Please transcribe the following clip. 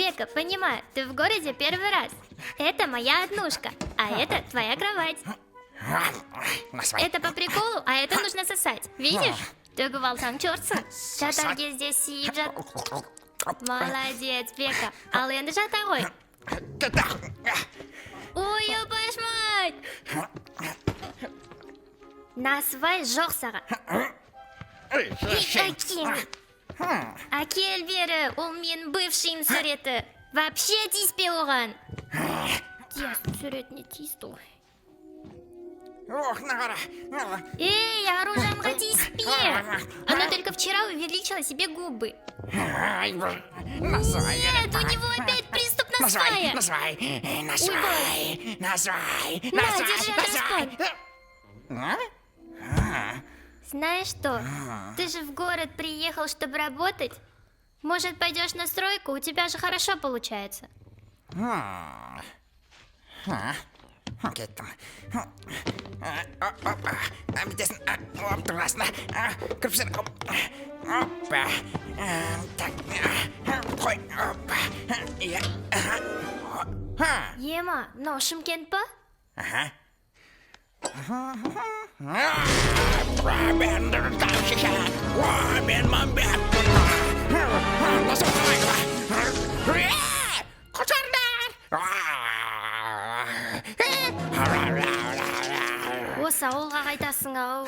Бека, понимаю, ты в городе первый раз. Это моя однушка, а это твоя кровать. Это по приколу, а это нужно сосать. Видишь? Төгіп алсаң чорсың. Жатар кезде сүйіп жат. Молодец, Бека. Ал енді жата ғой. Ой, опашмай! Насыбай жоқ саған. Әкел бері, ол менің бывшийім суреті. Вообще тиіспе оған. Тез, суретіне тиісті ғой. Эй, оружиемға тиіспе. Она только вчера увеличила себе губы. Нет, у него опять приступ насвая. На, держи распон. Знаешь что, ты же в город приехал, чтобы работать. Может, пойдешь на стройку? У тебя же хорошо получается. Кеттім. Бітесін оптырасына кіріпсін. Опа. Так. Қой. Опа. Ема, мынау Шымкент па? Мен мамбет. Қошардар. Осы ауылға қайтасың ау.